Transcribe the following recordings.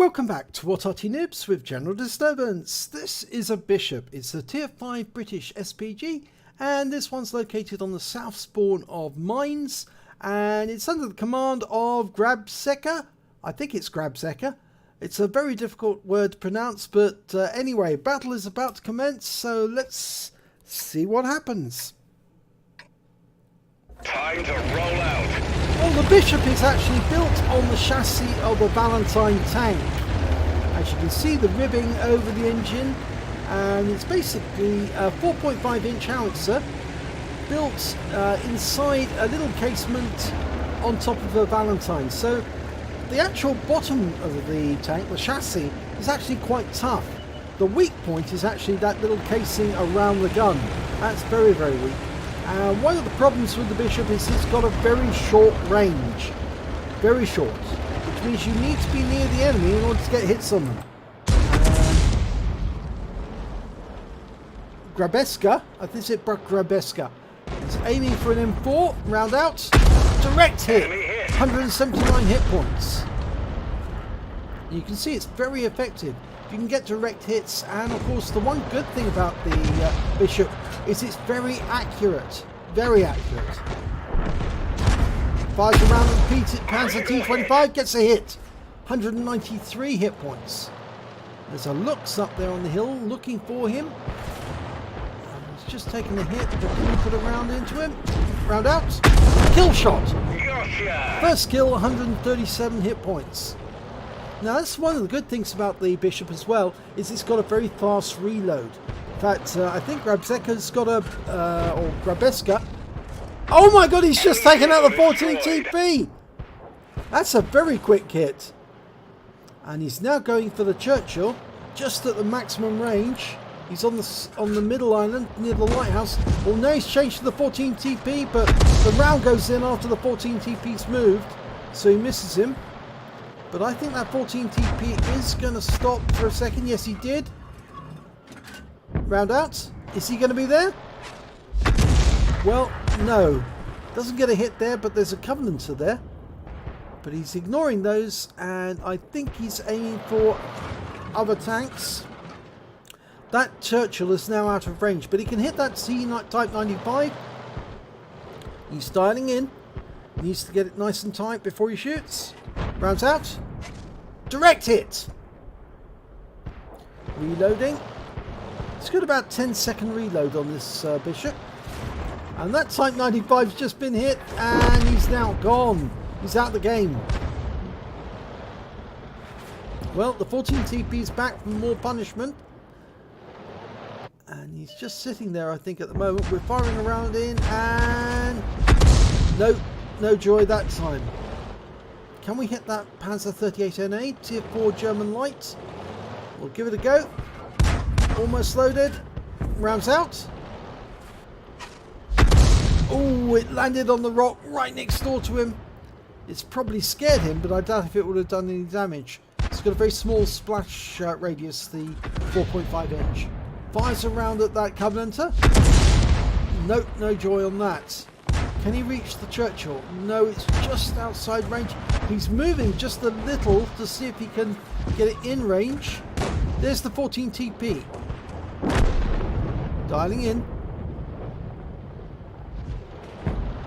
Welcome back to What Arty Noobs with General Disturbance. This is a Bishop. It's a Tier 5 British SPG, and this one's located on the south spawn of Mines, and it's under the command of Grabeczka. I think it's Grabeczka. It's a very difficult word to pronounce, but anyway, battle is about to commence, so let's see what happens. Time to roll out. Well, the Bishop is actually built on the chassis of a Valentine tank. As you can see, the ribbing over the engine, and it's basically a 4.5-inch howitzer built inside a little casement on top of a Valentine. So the actual bottom of the tank, the chassis, is actually quite tough. The weak point is actually that little casing around the gun. That's very, very weak. One of the problems with the Bishop is it's got a very short range. Very short. Which means you need to be near the enemy in order to get hits on them. Grabeczka, I think it's Grabeczka. It's aiming for an M4, round out, direct hit, 179 hit points. You can see it's very effective. You can get direct hits, and of course the one good thing about the Bishop is it's very accurate. Very accurate. Fires around with the Panzer T25, gets a hit. 193 hit points. There's a Lux up there on the hill looking for him. He's just taken a hit, but can you put a round into him? Round out. Kill shot. Gotcha. First kill, 137 hit points. Now that's one of the good things about the Bishop as well, is it's got a very fast reload. In fact, I think Grabeczka's got a, or Grabeczka. Oh my god, he's just taken out the 14 TP! That's a very quick hit. And he's now going for the Churchill, just at the maximum range. He's on the middle island, near the lighthouse. Well, now he's changed to the 14 TP, but the round goes in after the 14 TP's moved, so he misses him. But I think that 14 TP is going to stop for a second. Yes, he did. Round out. Is he going to be there? Well, no. Doesn't get a hit there, but there's a Covenanter there. But he's ignoring those, and I think he's aiming for other tanks. That Churchill is now out of range, but he can hit that Type 95. He's dialing in. Needs to get it nice and tight before he shoots. Rounds out. Direct hit. Reloading. It's got about 10-second reload on this Bishop. And that Type 95's just been hit, and he's now gone. He's out of the game. Well, the 14 TP's back for more punishment. And he's just sitting there, I think, at the moment. We're firing around in, and no joy that time. Can we hit that Panzer 38NA, Tier 4 German light? We'll give it a go. Almost loaded. Rounds out. Oh, it landed on the rock right next door to him. It's probably scared him, but I doubt if it would have done any damage. It's got a very small splash radius, the 4.5 inch. Fires around at that Covenanter. Nope, no joy on that. Can he reach the Churchill? No, it's just outside range. He's moving just a little to see if he can get it in range. There's the 14 TP. Dialing in.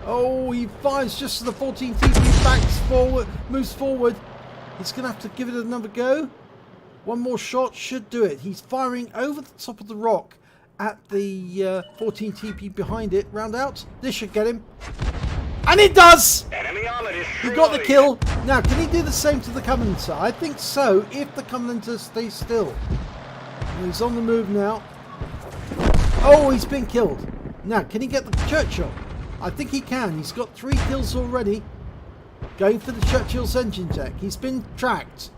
Oh, he fires just as the 14 TP backs forward, moves forward. He's going to have to give it another go. One more shot should do it. He's firing over the top of the rock at the 14 TP behind it. Round out. This should get him. And it does! He got the kill. Now, can he do the same to the Covenanter? I think so, if the Covenanter stays still. And he's on the move now. Oh, he's been killed. Now, can he get the Churchill? I think he can. He's got 3 kills already. Going for the Churchill's engine deck. He's been tracked.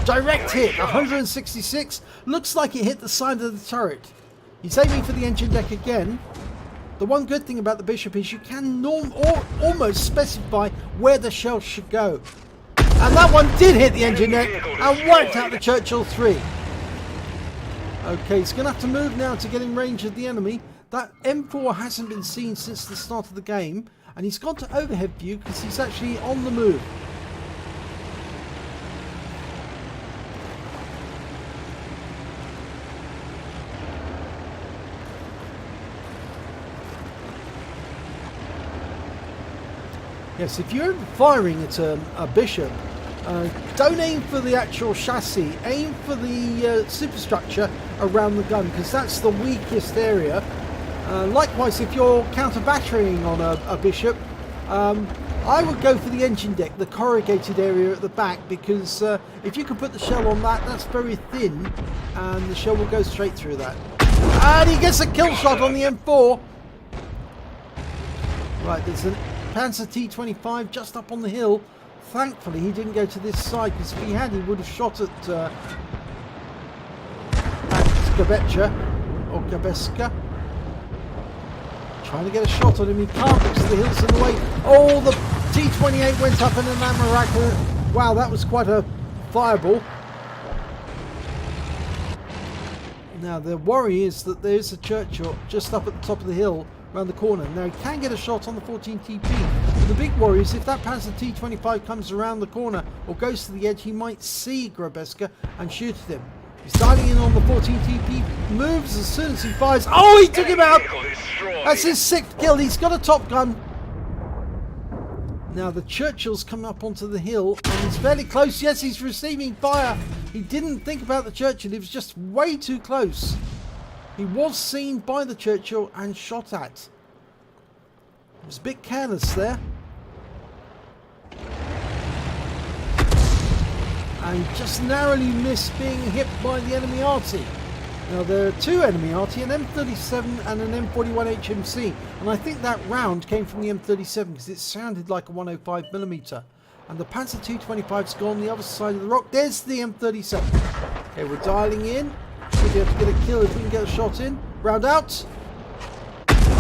Direct hit, 166. Looks like it hit the side of the turret. He's aiming for the engine deck again. The one good thing about the Bishop is you can almost specify where the shell should go. And that one did hit the engine deck and wiped out the Churchill 3. Okay, he's going to have to move now to get in range of the enemy. That M4 hasn't been seen since the start of the game. And he's gone to overhead view because he's actually on the move. Yes, if you're firing at a bishop, don't aim for the actual chassis, aim for the superstructure around the gun, because that's the weakest area. Likewise, if you're counter-batterying on a bishop, I would go for the engine deck, the corrugated area at the back, because if you can put the shell on that, that's very thin, and the shell will go straight through that. And he gets a kill shot on the M4. Right, there's a Panzer T25 just up on the hill. Thankfully, he didn't go to this side, because if he had, he would have shot at Grabeczka, or Grabeczka. Trying to get a shot on him, he can't because the hill's in the way. Oh, the T28 went up in an ammo. Wow, that was quite a fireball. Now, the worry is that there's a Churchill just up at the top of the hill, around the corner. Now, he can get a shot on the 14 TP. But the big worry is if that Panzer T25 comes around the corner or goes to the edge, he might see Grabeczka and shoot at him. He's dialing in on the 14 TP, moves as soon as he fires. Oh, he took him out! That's his 6th kill. He's got a Top Gun. Now the Churchill's coming up onto the hill and he's fairly close. Yes, he's receiving fire. He didn't think about the Churchill. He was just way too close. He was seen by the Churchill and shot at. He was a bit careless there. And just narrowly missed being hit by the enemy Arty. Now there are two enemy Arty, an M37 and an M41 HMC, and I think that round came from the M37 because it sounded like a 105mm. And the Panzer 225's gone the other side of the rock. There's the M37. Okay, we're dialing in. Should be able to get a kill if we can get a shot in. Round out.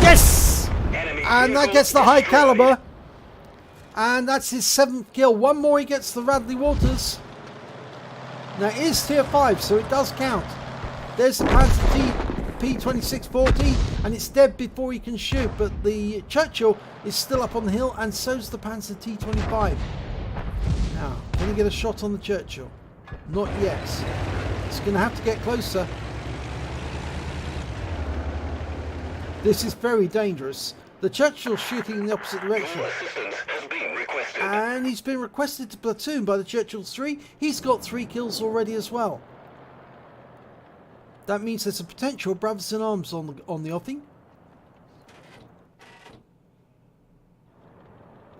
Yes! And that gets the high caliber. And that's his 7th kill. One more, he gets the Radley Walters. Now it is tier 5, so it does count. There's the Panzer P2640, and it's dead before he can shoot, but the Churchill is still up on the hill, and so's the Panzer T25. Now, can he get a shot on the Churchill? Not yet. It's going to have to get closer. This is very dangerous. The Churchill's shooting in the opposite direction. And he's been requested to platoon by the Churchill 3. He's got 3 kills already as well. That means there's a potential brothers in arms on the offing.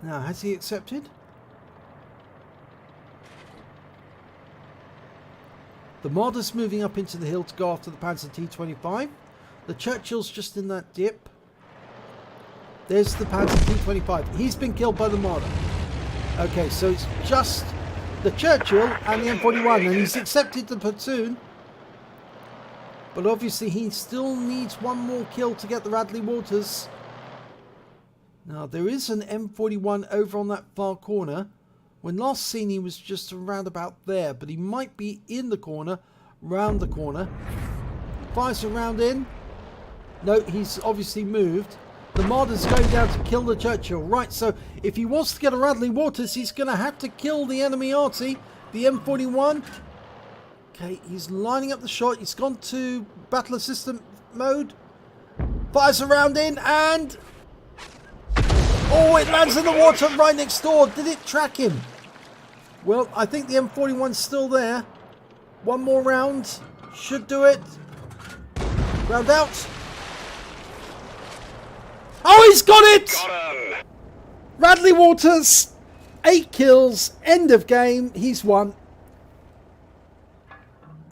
Now, has he accepted? The Marder's moving up into the hill to go after the Panzer T25. The Churchill's just in that dip. There's the Panzer T25. He's been killed by the Marder. Okay, so it's just the Churchill and the M41, and he's accepted the platoon. But obviously he still needs one more kill to get the Radley Walters. Now there is an M41 over on that far corner. When last seen he was just around about there, but he might be in the corner, round the corner. Fires a round in. No, he's obviously moved. The Marder's going down to kill the Churchill. Right, so if he wants to get a Radley Walters, he's going to have to kill the enemy Arty, the M41. Okay, he's lining up the shot. He's gone to battle assistant mode. Fires a round in and... oh, it lands in the water right next door. Did it track him? Well, I think the M41's still there. One more round. Should do it. Round out. Oh, he's got it! Got him. Radley Walters, 8 kills, end of game, he's won.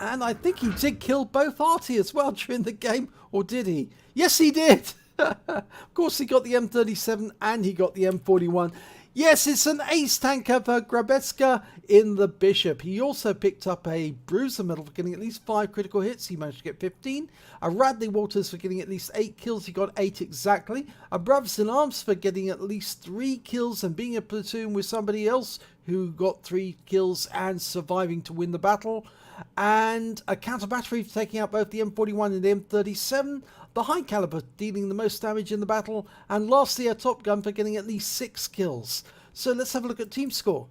And I think he did kill both Arty as well during the game, or did he? Yes, he did. Of course, he got the M37 and he got the M41. Yes, it's an ace tanker for Grabeczka in the Bishop. He also picked up a Bruiser medal for getting at least 5 critical hits. He managed to get 15. A Radley Walters for getting at least 8 kills. He got 8 exactly. A Brothers in Arms for getting at least 3 kills and being a platoon with somebody else who got 3 kills and surviving to win the battle. And a counter battery for taking out both the M41 and the M37. The high caliber dealing the most damage in the battle, and lastly a Top Gun for getting at least 6 kills. So let's have a look at team score.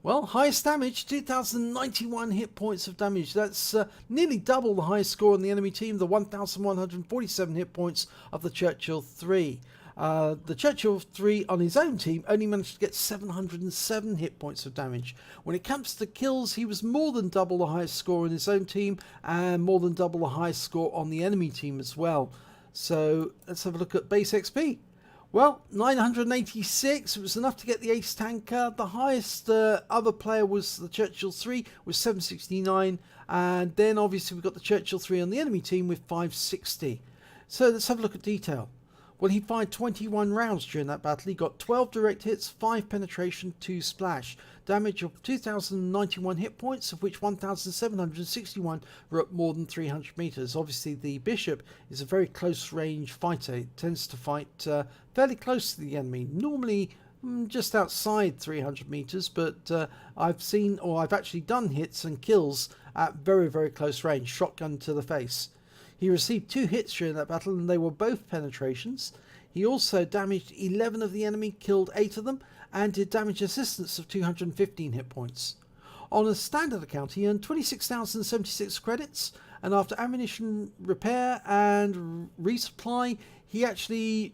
Well, highest damage, 2,091 hit points of damage. That's nearly double the highest score on the enemy team, the 1,147 hit points of the Churchill 3. The Churchill 3 on his own team only managed to get 707 hit points of damage. When it comes to kills, he was more than double the highest score in his own team and more than double the highest score on the enemy team as well. So let's have a look at base XP. Well, 986, it was enough to get the ace tanker. The highest other player was the Churchill 3 with 769, and then obviously we've got the Churchill 3 on the enemy team with 560. So let's have a look at detail. Well, he fired 21 rounds during that battle. He got 12 direct hits, 5 penetration, 2 splash. Damage of 2,091 hit points, of which 1,761 were up more than 300 meters. Obviously, the Bishop is a very close range fighter. It tends to fight fairly close to the enemy, normally just outside 300 meters, but I've seen, or I've actually done hits and kills at very, very close range, shotgun to the face. He received 2 hits during that battle, and they were both penetrations. He also damaged 11 of the enemy, killed 8 of them, and did damage assistance of 215 hit points. On a standard account, he earned 26,076 credits, and after ammunition repair and resupply, he actually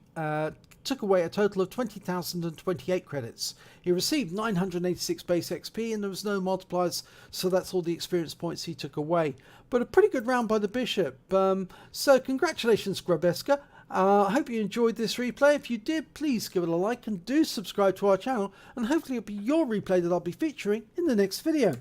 took away a total of 20,028 credits. He received 986 base XP, and there was no multipliers, so that's all the experience points he took away. But a pretty good round by the Bishop. So congratulations, Grabeczka. I hope you enjoyed this replay. If you did, please give it a like and do subscribe to our channel, and hopefully it'll be your replay that I'll be featuring in the next video.